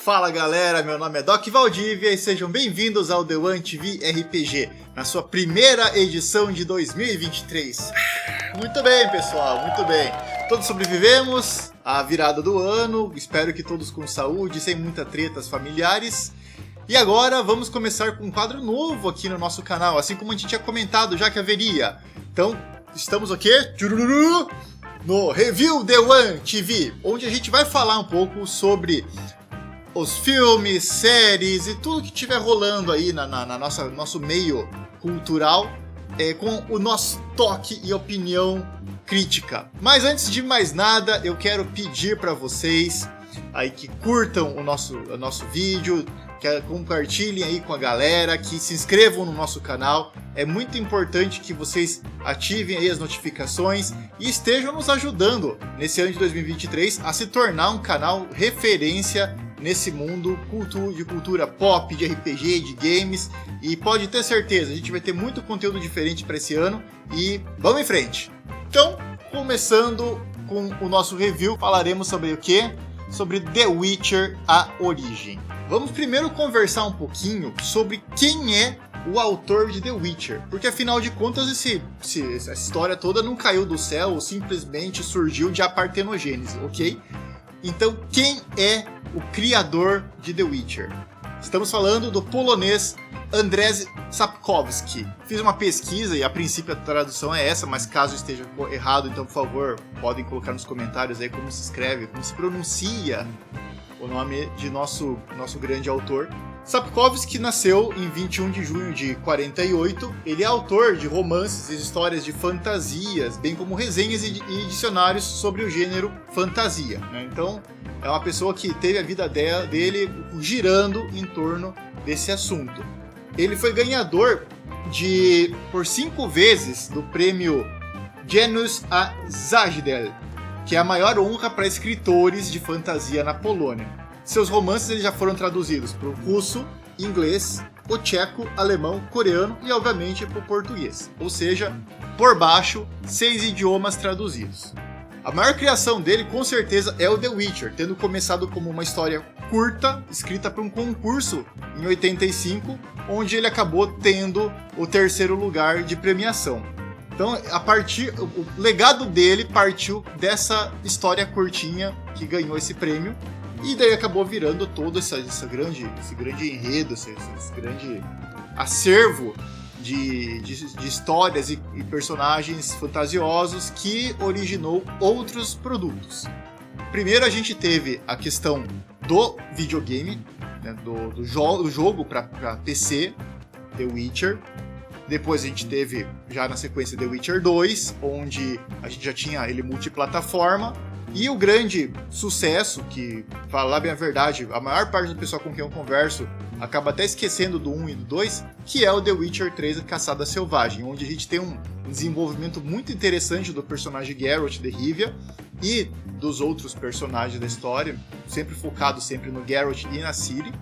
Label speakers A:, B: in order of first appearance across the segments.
A: Fala galera, meu nome é Doc Valdívia e sejam bem-vindos ao The One TV RPG, na sua primeira edição de 2023. Muito bem pessoal, muito bem. Todos sobrevivemos à virada do ano, espero que todos com saúde, sem muitas tretas familiares. E agora vamos começar com um quadro novo aqui no nosso canal, assim como a gente tinha comentado já que haveria. Então, estamos aqui no Review The One TV, onde a gente vai falar um pouco sobre os filmes, séries e tudo que estiver rolando aí na nosso meio cultural, com o nosso toque e opinião crítica. Mas antes de mais nada, eu quero pedir para vocês aí que curtam o nosso vídeo, que compartilhem aí com a galera, que se inscrevam no nosso canal. É muito importante que vocês ativem aí as notificações e estejam nos ajudando nesse ano de 2023 a se tornar um canal referência nesse mundo de cultura pop, de RPG, de games. E pode ter certeza, a gente vai ter muito conteúdo diferente para esse ano e vamos em frente. Então, começando com o nosso review, falaremos sobre o quê? Sobre The Witcher, a origem. Vamos primeiro conversar um pouquinho sobre quem é o autor de The Witcher, porque afinal de contas essa história toda não caiu do céu ou simplesmente surgiu de apartenogênese, ok? Então, quem é o criador de The Witcher? Estamos falando do polonês Andrzej Sapkowski. Fiz uma pesquisa e a princípio a tradução é essa, mas caso esteja errado, então por favor, podem colocar nos comentários aí como se escreve, como se pronuncia o nome de nosso grande autor. Sapkowski nasceu em 21 de junho de 48. Ele é autor de romances e histórias de fantasias, bem como resenhas e dicionários sobre o gênero fantasia, né? Então, é uma pessoa que teve a vida dele girando em torno desse assunto. Ele foi ganhador por 5 vezes do prêmio Janus a Zagdel, que é a maior honra para escritores de fantasia na Polônia. Seus romances eles já foram traduzidos para o russo, inglês, o tcheco, alemão, coreano e, obviamente, para o português. Ou seja, por baixo, 6 idiomas traduzidos. A maior criação dele, com certeza, é o The Witcher, tendo começado como uma história curta, escrita para um concurso em 85, onde ele acabou tendo o 3º lugar de premiação. Então, o legado dele partiu dessa história curtinha que ganhou esse prêmio. E daí acabou virando todo esse grande enredo, esse grande acervo de histórias e personagens fantasiosos que originou outros produtos. Primeiro a gente teve a questão do videogame, né, do jogo para PC, The Witcher. Depois a gente teve, já na sequência, The Witcher 2, onde a gente já tinha ele multiplataforma. E o grande sucesso, que, falar bem a verdade, a maior parte do pessoal com quem eu converso acaba até esquecendo do 1 e do 2, que é o The Witcher 3, a Caçada Selvagem, onde a gente tem um desenvolvimento muito interessante do personagem Geralt de Rivia e dos outros personagens da história, sempre focado sempre no Geralt e na Ciri.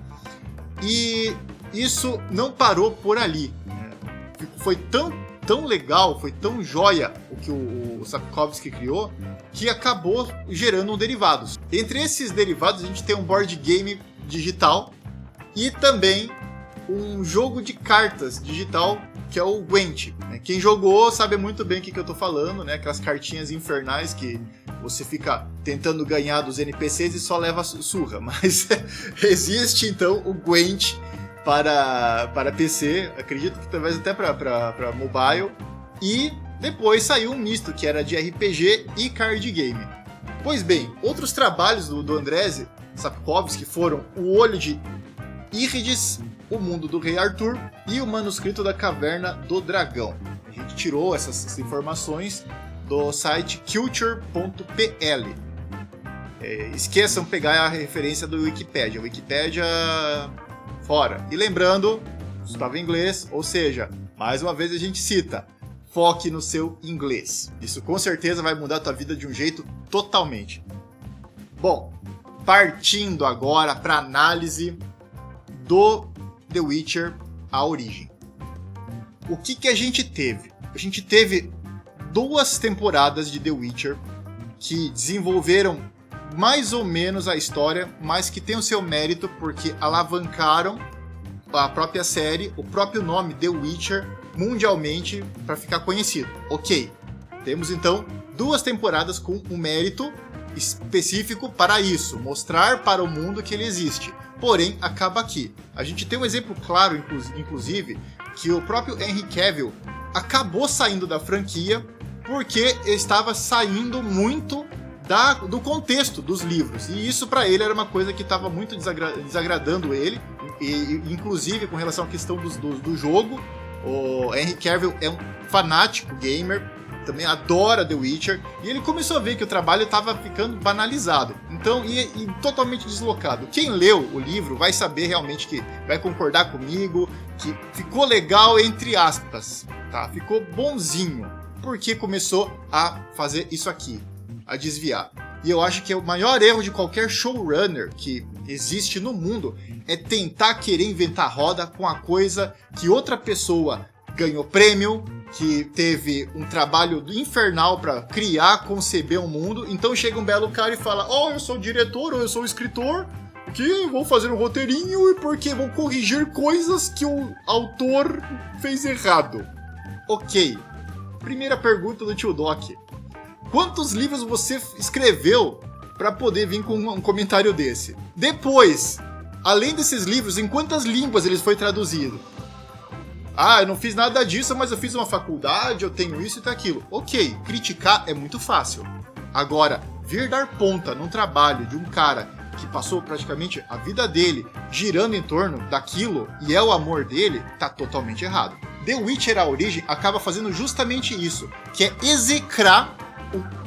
A: E isso não parou por ali. Foi tão legal, foi tão joia o que o Sapkowski criou, que acabou gerando derivados. Entre esses derivados a gente tem um board game digital e também um jogo de cartas digital que é o Gwent. Quem jogou sabe muito bem o que eu tô falando, né? Aquelas cartinhas infernais que você fica tentando ganhar dos NPCs e só leva surra. Mas existe então o Gwent para PC, acredito que talvez até para mobile, e depois saiu um misto que era de RPG e card game. Pois bem, outros trabalhos do Andrzej Sapkowski foram O Olho de Írides, O Mundo do Rei Arthur e O Manuscrito da Caverna do Dragão. A gente tirou essas informações do site culture.pl. Esqueçam pegar a referência do Wikipedia. Wikipedia fora. E lembrando, estava em inglês, ou seja, mais uma vez a gente cita, foque no seu inglês. Isso com certeza vai mudar a tua vida de um jeito totalmente. Bom, partindo agora para a análise do The Witcher, a origem. O que a gente teve? A gente teve 2 temporadas de The Witcher que desenvolveram mais ou menos a história, mas que tem o seu mérito porque alavancaram a própria série, o próprio nome The Witcher mundialmente para ficar conhecido. Ok, temos então 2 temporadas com um mérito específico para isso, mostrar para o mundo que ele existe. Porém, acaba aqui. A gente tem um exemplo claro, inclusive, que o próprio Henry Cavill acabou saindo da franquia porque estava saindo muito do contexto dos livros. E isso para ele era uma coisa que estava muito desagradando ele, e inclusive com relação à questão do jogo. O Henry Cavill é um fanático gamer, também adora The Witcher, e ele começou a ver que o trabalho estava ficando banalizado, então e totalmente deslocado. Quem leu o livro vai saber realmente, que vai concordar comigo, que ficou legal entre aspas, tá? Ficou bonzinho, porque começou a fazer isso aqui, a desviar. E eu acho que o maior erro de qualquer showrunner que existe no mundo é tentar querer inventar roda com a coisa que outra pessoa ganhou prêmio, que teve um trabalho infernal para criar, conceber um mundo. Então chega um belo cara e fala: oh, eu sou o diretor, ou eu sou o escritor, que vou fazer um roteirinho e porque vou corrigir coisas que o autor fez errado. Ok, primeira pergunta do Tio Doc: quantos livros você escreveu para poder vir com um comentário desse? Depois, além desses livros, em quantas línguas eles foi traduzido? Ah, eu não fiz nada disso, mas eu fiz uma faculdade, eu tenho isso e tem aquilo. Ok, criticar é muito fácil. Agora, vir dar ponta num trabalho de um cara que passou praticamente a vida dele girando em torno daquilo e é o amor dele, tá totalmente errado. The Witcher, a origem, acaba fazendo justamente isso, que é execrar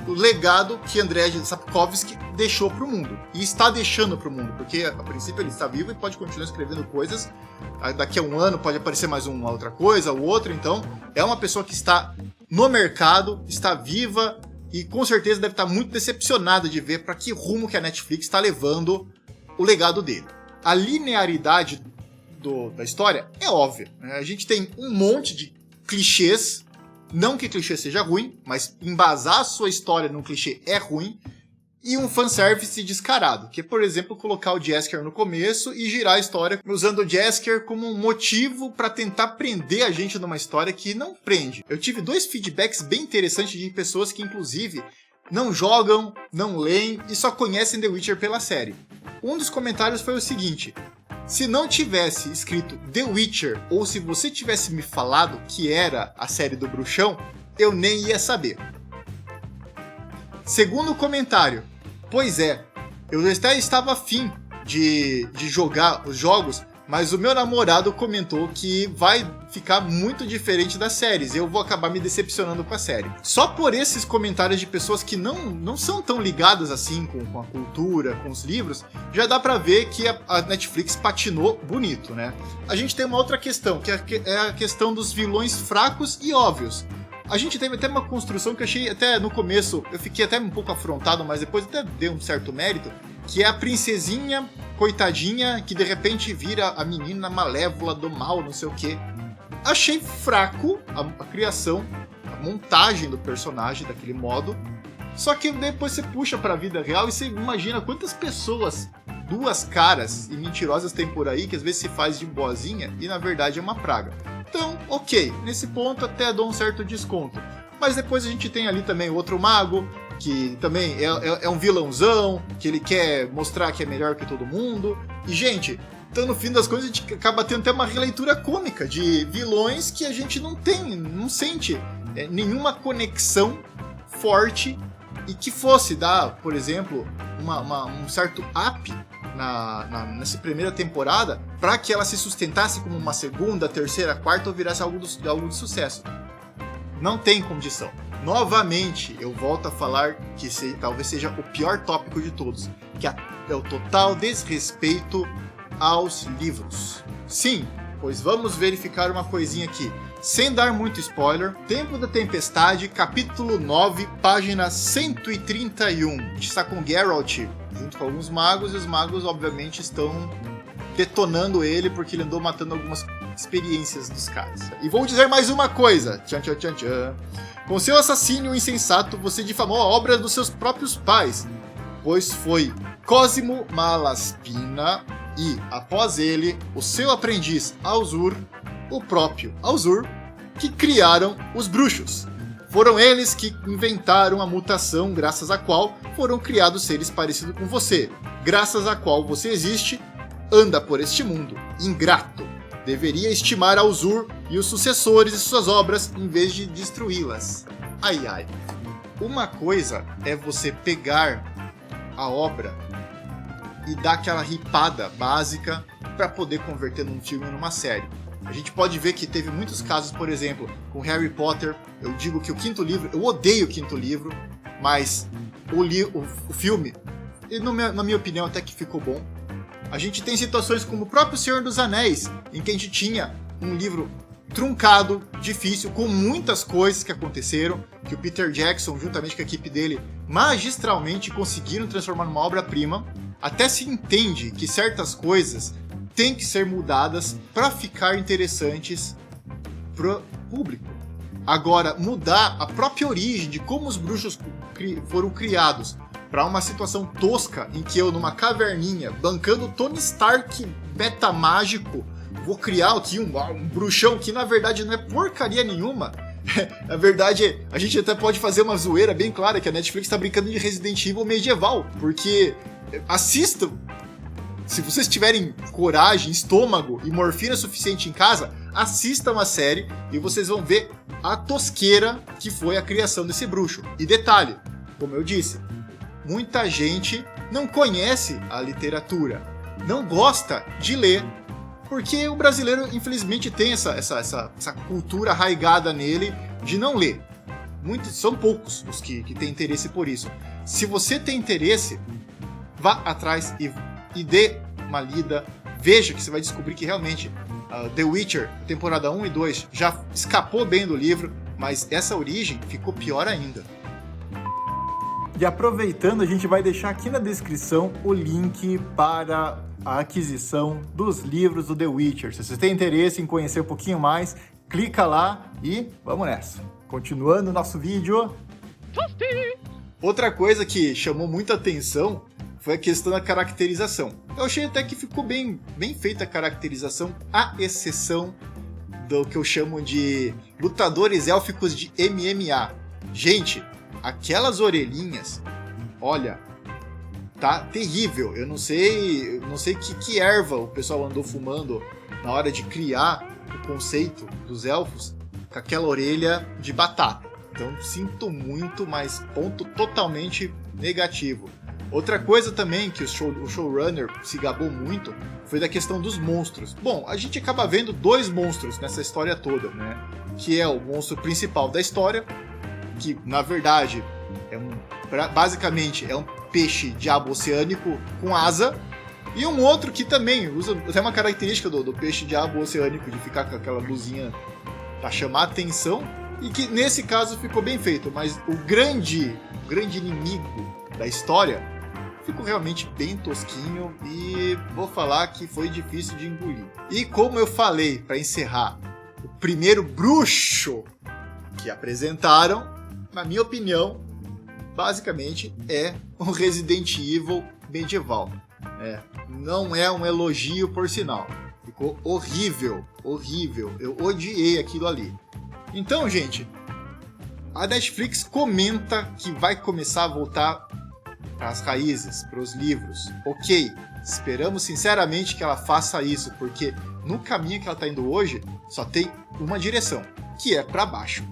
A: o legado que Andrzej Sapkowski deixou pro mundo. E está deixando pro mundo, porque a princípio ele está vivo e pode continuar escrevendo coisas. Daqui a um ano pode aparecer mais uma outra coisa, ou outra. Então, é uma pessoa que está no mercado, está viva e com certeza deve estar muito decepcionada de ver para que rumo que a Netflix está levando o legado dele. A linearidade da história é óbvia, né? A gente tem um monte de clichês. Não que clichê seja ruim, mas embasar a sua história num clichê é ruim. E um fanservice descarado, que é, por exemplo, colocar o Jaskier no começo e girar a história usando o Jaskier como um motivo para tentar prender a gente numa história que não prende. Eu tive 2 feedbacks bem interessantes de pessoas que, inclusive, não jogam, não leem e só conhecem The Witcher pela série. Um dos comentários foi o seguinte: se não tivesse escrito The Witcher, ou se você tivesse me falado que era a série do Bruxão, eu nem ia saber. Segundo comentário: pois é, eu até estava afim de jogar os jogos, mas o meu namorado comentou que vai ficar muito diferente das séries, e eu vou acabar me decepcionando com a série. Só por esses comentários de pessoas que não são tão ligadas assim com a cultura, com os livros, já dá pra ver que a Netflix patinou bonito, né? A gente tem uma outra questão, que é a questão dos vilões fracos e óbvios. A gente teve até uma construção que eu achei, até no começo, eu fiquei até um pouco afrontado, mas depois até deu um certo mérito, que é a princesinha, coitadinha, que de repente vira a menina malévola do mal, não sei o quê. Achei fraco a criação, a montagem do personagem daquele modo, só que depois você puxa pra vida real e você imagina quantas pessoas, 2 caras e mentirosas tem por aí, que às vezes se faz de boazinha e na verdade é uma praga. Então, ok, nesse ponto até dou um certo desconto. Mas depois a gente tem ali também outro mago, que também é um vilãozão, que ele quer mostrar que é melhor que todo mundo. E, gente, então no fim das coisas a gente acaba tendo até uma releitura cômica de vilões que a gente não sente nenhuma conexão forte e que fosse dar, por exemplo, um certo up nessa primeira temporada para que ela se sustentasse como uma segunda, terceira, quarta ou virasse algo de sucesso. Não tem condição. Novamente, eu volto a falar que talvez seja o pior tópico de todos, que é o total desrespeito aos livros. Sim, pois vamos verificar uma coisinha aqui. Sem dar muito spoiler, Tempo da Tempestade, capítulo 9, página 131. A gente está com Geralt junto com alguns magos, e os magos obviamente estão detonando ele porque ele andou matando algumas experiências dos caras. E vou dizer mais uma coisa. Tchan, tchan, tchan, tchan. Com seu assassínio insensato, você difamou a obra dos seus próprios pais. pois foi Cosimo Malaspina e, após ele, o seu aprendiz Alzur, o próprio Alzur, que criaram os bruxos. Foram eles que inventaram a mutação graças à qual foram criados seres parecidos com você, graças à qual você existe, anda por este mundo, ingrato. Deveria estimar Alzur e os sucessores de suas obras em vez de destruí-las. Ai ai. Uma coisa é você pegar a obra e dar aquela ripada básica para poder converter num filme ou numa série. A gente pode ver que teve muitos casos, por exemplo, com Harry Potter. Eu digo que o quinto livro, eu odeio o quinto livro, mas o filme, na minha opinião, até que ficou bom. A gente tem situações como o próprio Senhor dos Anéis, em que a gente tinha um livro truncado, difícil, com muitas coisas que aconteceram, que o Peter Jackson, juntamente com a equipe dele, magistralmente conseguiram transformar numa obra-prima. Até se entende que certas coisas têm que ser mudadas para ficar interessantes pro público. Agora, mudar a própria origem de como os bruxos foram criados para uma situação tosca em que eu, numa caverninha, bancando Tony Stark beta mágico, vou criar aqui um bruxão que na verdade não é porcaria nenhuma. Na verdade, a gente até pode fazer uma zoeira bem clara que a Netflix está brincando de Resident Evil medieval, porque assistam. Se vocês tiverem coragem, estômago e morfina suficiente em casa, assistam a série e vocês vão ver a tosqueira que foi a criação desse bruxo. E detalhe, como eu disse, muita gente não conhece a literatura, não gosta de ler, porque o brasileiro, infelizmente, tem essa cultura arraigada nele de não ler. São poucos os que têm interesse por isso. Se você tem interesse, vá atrás e dê uma lida, veja que você vai descobrir que realmente The Witcher, temporada 1 e 2, já escapou bem do livro, mas essa origem ficou pior ainda.
B: E aproveitando, a gente vai deixar aqui na descrição o link para a aquisição dos livros do The Witcher. Se você tem interesse em conhecer um pouquinho mais, clica lá e vamos nessa. Continuando o nosso vídeo.
A: Outra coisa que chamou muita atenção foi a questão da caracterização. Eu achei até que ficou bem feita a caracterização, à exceção do que eu chamo de lutadores élficos de MMA. Gente, aquelas orelhinhas, olha, tá terrível. Eu não sei que erva o pessoal andou fumando na hora de criar o conceito dos elfos com aquela orelha de batata. Então sinto muito, mas ponto totalmente negativo. Outra coisa também que o showrunner se gabou muito foi da questão dos monstros. Bom, a gente acaba vendo dois monstros nessa história toda, né? Que é o monstro principal da história, que na verdade basicamente é um peixe diabo oceânico com asa, e um outro que também usa até uma característica do peixe diabo oceânico de ficar com aquela luzinha para chamar a atenção, e que nesse caso ficou bem feito, mas o grande inimigo da história ficou realmente bem tosquinho e vou falar que foi difícil de engolir. E como eu falei para encerrar, o primeiro bruxo que apresentaram, na minha opinião, basicamente é um Resident Evil medieval. Não é um elogio, por sinal. Ficou horrível, horrível. Eu odiei aquilo ali. Então, gente, a Netflix comenta que vai começar a voltar para as raízes, para os livros. Ok, esperamos sinceramente que ela faça isso, porque no caminho que ela está indo hoje, só tem uma direção, que é para baixo.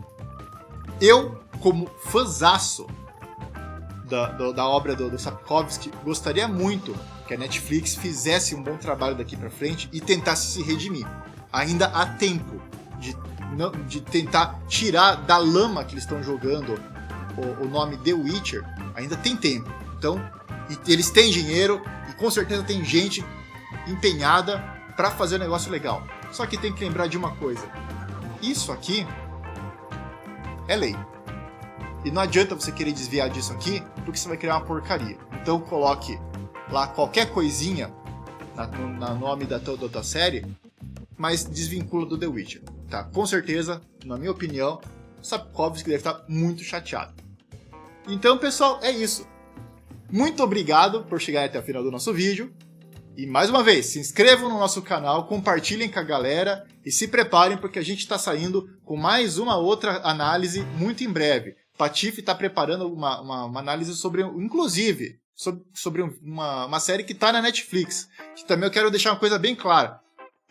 A: Eu, como fãzaço da obra do Sapkowski, gostaria muito que a Netflix fizesse um bom trabalho daqui para frente e tentasse se redimir. Ainda há tempo de tentar tirar da lama que eles estão jogando o nome The Witcher. Ainda tem tempo. Então, eles têm dinheiro e com certeza tem gente empenhada para fazer um negócio legal. Só que tem que lembrar de uma coisa. Isso aqui é lei. E não adianta você querer desviar disso aqui, porque você vai criar uma porcaria. Então coloque lá qualquer coisinha no nome da tua série, mas desvincula do The Witcher. Tá? Com certeza, na minha opinião, Sapkowski deve estar muito chateado. Então, pessoal, é isso. Muito obrigado por chegar até o final do nosso vídeo. E mais uma vez, se inscrevam no nosso canal, compartilhem com a galera e se preparem porque a gente está saindo com mais uma outra análise muito em breve. Patife está preparando uma análise sobre, inclusive, sobre uma série que está na Netflix. Que também eu quero deixar uma coisa bem clara.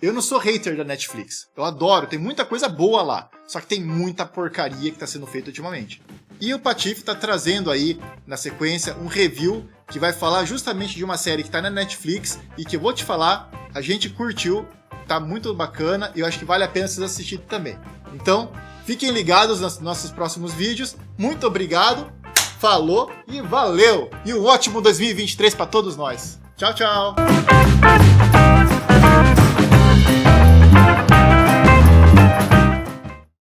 A: Eu não sou hater da Netflix. Eu adoro, tem muita coisa boa lá. Só que tem muita porcaria que está sendo feita ultimamente. E o Patife está trazendo aí, na sequência, um review que vai falar justamente de uma série que está na Netflix e que eu vou te falar, a gente curtiu, tá muito bacana e eu acho que vale a pena vocês assistirem também. Então, fiquem ligados nos nossos próximos vídeos. Muito obrigado, falou e valeu! E um ótimo 2023 para todos nós. Tchau, tchau!